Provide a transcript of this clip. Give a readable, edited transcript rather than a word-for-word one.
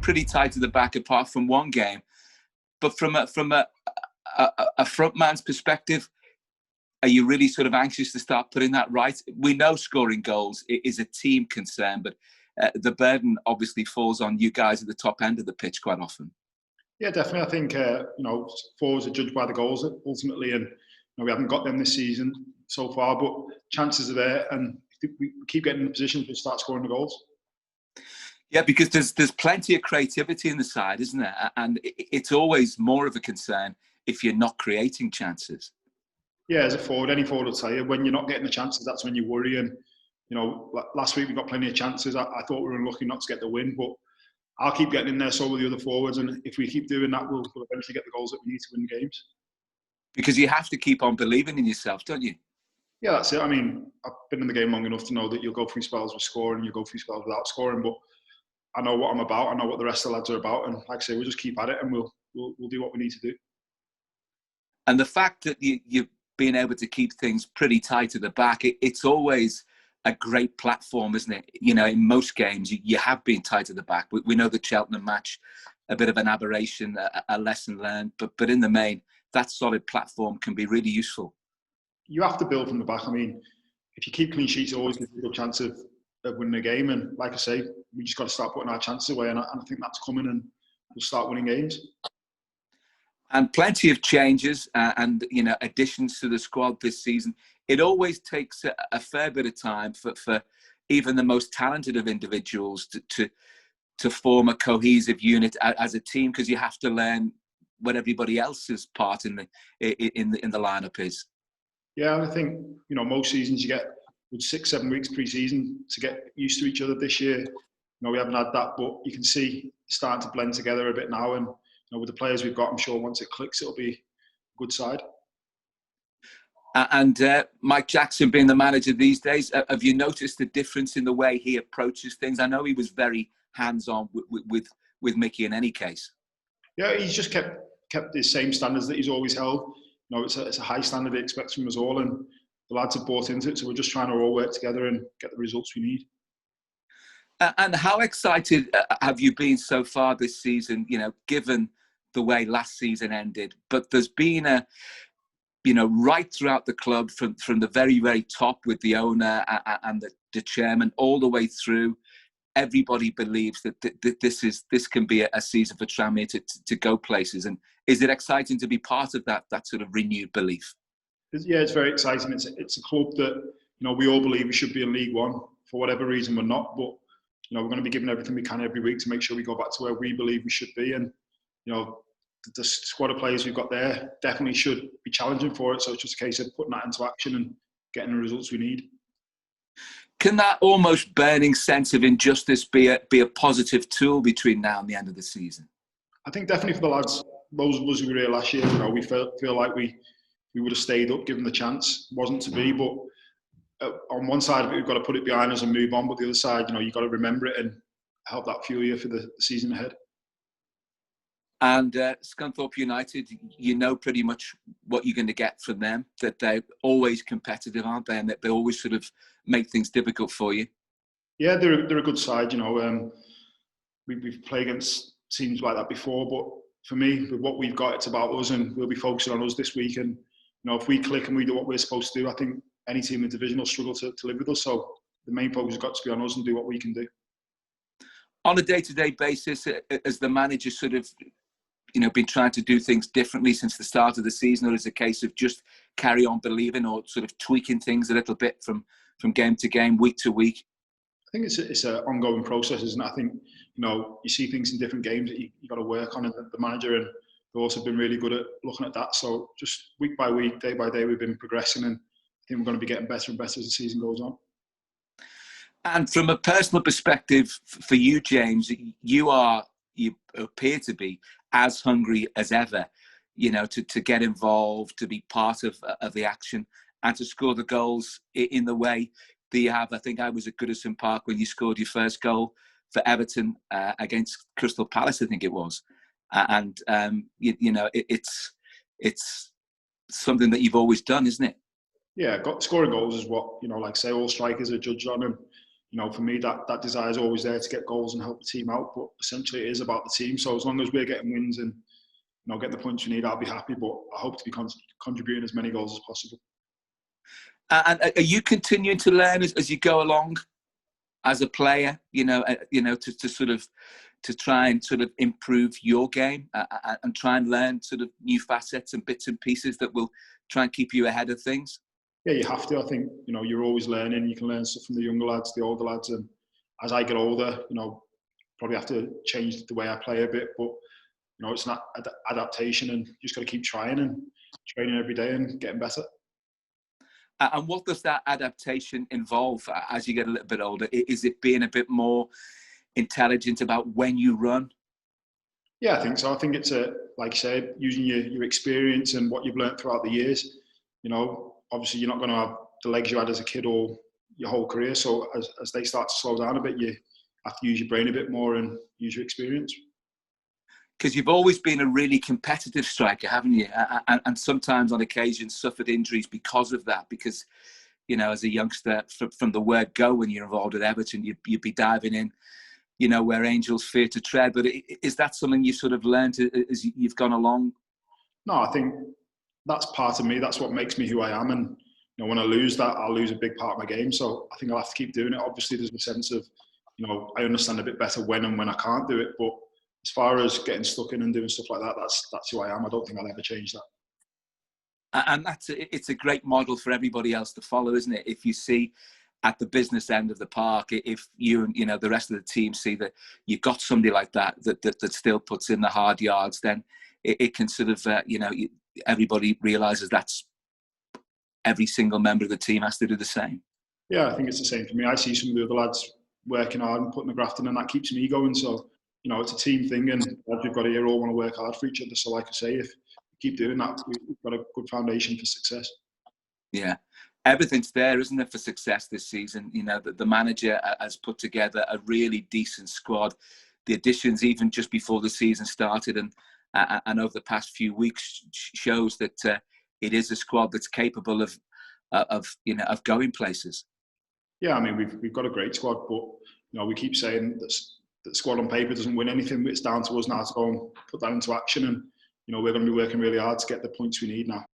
pretty tight to the back, apart from one game. But from a front man's perspective, are you really sort of anxious to start putting that right? We know scoring goals is a team concern, but the burden obviously falls on you guys at the top end of the pitch quite often. Yeah, definitely. I think forwards are judged by the goals ultimately, and we haven't got them this season so far, but chances are there, and if we keep getting in the positions, we'll start scoring the goals. Yeah, because there's plenty of creativity in the side, isn't there? And it's always more of a concern if you're not creating chances. Yeah, as a forward, any forward will tell you, when you're not getting the chances, that's when you worry. And last week we got plenty of chances. I thought we were unlucky not to get the win, but I'll keep getting in there, so will the other forwards, and if we keep doing that, we'll eventually get the goals that we need to win games. Because you have to keep on believing in yourself, don't you? Yeah, that's it. I mean, I've been in the game long enough to know that you'll go through spells with scoring and you'll go through spells without scoring, but I know what I'm about. I know what the rest of the lads are about, and like I say, we'll just keep at it, and we'll do what we need to do. And the fact that you've been able to keep things pretty tight at the back, it's always a great platform, isn't it? In most games, you have been tight at the back. We know the Cheltenham match, a bit of an aberration, a lesson learned, but in the main, that solid platform can be really useful. You have to build from the back. I mean, if you keep clean sheets, it always gives you a good chance of winning a game. And like I say, we just got to start putting our chances away, and I think that's coming, and we'll start winning games. And plenty of changes and additions to the squad this season. It always takes a fair bit of time for even the most talented of individuals to form a cohesive unit as a team, because you have to learn what everybody else's part in the lineup is. Yeah, I think most seasons you get 6-7 weeks pre-season to get used to each other. This year, we haven't had that, but you can see it's starting to blend together a bit now, and with the players we've got, I'm sure once it clicks, it'll be a good side. And Mike Jackson being the manager these days, have you noticed the difference in the way he approaches things? I know he was very hands-on with Mickey in any case. Yeah, he's just kept the same standards that he's always held. It's a high standard he expects from us all, and the lads have bought into it, so we're just trying to all work together and get the results we need. And how excited have you been so far this season, given the way last season ended? But there's been right throughout the club, from the very, very top with the owner and the chairman, all the way through, everybody believes that this can be a season for Tranmere to go places. And is it exciting to be part of that sort of renewed belief? Yeah, it's very exciting. It's a club that we all believe we should be in League One. For whatever reason, we're not, but we're going to be giving everything we can every week to make sure we go back to where we believe we should be. And the squad of players we've got there definitely should be challenging for it. So it's just a case of putting that into action and getting the results we need. Can that almost burning sense of injustice be a positive tool between now and the end of the season? I think definitely for the lads, those of us who were here last year, we feel like we would have stayed up given the chance. It wasn't to be, but on one side of it, we've got to put it behind us and move on. But the other side, you've got to remember it and help that fuel you for the season ahead. And Scunthorpe United, pretty much what you're going to get from them, that they're always competitive, aren't they? And that they always sort of make things difficult for you. Yeah, they're a good side. We've played against teams like that before, but for me, with what we've got, it's about us, and we'll be focusing on us this week. And if we click and we do what we're supposed to do, I think any team in the division will struggle to live with us. So the main focus has got to be on us and do what we can do. On a day-to-day basis, as the manager sort of been trying to do things differently since the start of the season, or is it a case of just carry on believing, or sort of tweaking things a little bit from game to game, week to week? I think it's an ongoing process, isn't it? I think you see things in different games that you got to work on, and the manager and they've also been really good at looking at that. So just week by week, day by day, we've been progressing, and I think we're going to be getting better and better as the season goes on. And from a personal perspective, for you, James, you appear to be as hungry as ever, to get involved, to be part of the action, and to score the goals in the way that you have. I think I was at Goodison Park when you scored your first goal for Everton against Crystal Palace, I think it was. And it's something that you've always done, isn't it? Yeah, scoring goals is what, like I say, all strikers are judged on. And, you know, for me, that desire is always there to get goals and help the team out. But essentially, it is about the team. So as long as we're getting wins and, you know, getting the points we need, I'll be happy. But I hope to be contributing as many goals as possible. And are you continuing to learn as you go along as a player? To sort of to try and sort of improve your game and try and learn sort of new facets and bits and pieces that will try and keep you ahead of things. Yeah, you have to. I think, you know, you're always learning. You can learn stuff from the younger lads, the older lads, and as I get older, you know, probably have to change the way I play a bit. But you know, it's not adaptation, and you just got to keep trying and training every day and getting better. And what does that adaptation involve as you get a little bit older? Is it being a bit more intelligent about when you run? Yeah, I think so. I think it's like you said, using your experience and what you've learned throughout the years. You know, obviously you're not going to have the legs you had as a kid or your whole career. So as they start to slow down a bit, you have to use your brain a bit more and use your experience. Because you've always been a really competitive striker, haven't you? And sometimes on occasion suffered injuries because of that. Because, you know, as a youngster, from the word go, when you're involved at Everton, you'd be diving in, you know, where angels fear to tread. But is that something you sort of learned as you've gone along? No, I think that's part of me. That's what makes me who I am. And, you know, when I lose that, I'll lose a big part of my game. So I think I'll have to keep doing it. Obviously, there's a sense of, you know, I understand a bit better when and when I can't do it. But as far as getting stuck in and doing stuff like that, that's who I am. I don't think I'll ever change that. And it's a great model for everybody else to follow, isn't it? If you see at the business end of the park, if you know the rest of the team see that you've got somebody like that still puts in the hard yards, then it can sort of everybody realizes that's every single member of the team has to do the same. Yeah, I think it's the same for me. I see some of the other lads working hard and putting the graft in, and that keeps me going. So, you know, it's a team thing, and lads we've got here all want to work hard for each other. So, like I say, if we keep doing that, we've got a good foundation for success. Yeah. Everything's there, isn't it, for success this season? You know, the manager has put together a really decent squad. The additions, even just before the season started and over the past few weeks, shows that it is a squad that's capable of going places. Yeah, I mean, we've got a great squad, but you know, we keep saying that the squad on paper doesn't win anything. It's down to us now to go and put that into action, and you know, we're going to be working really hard to get the points we need now.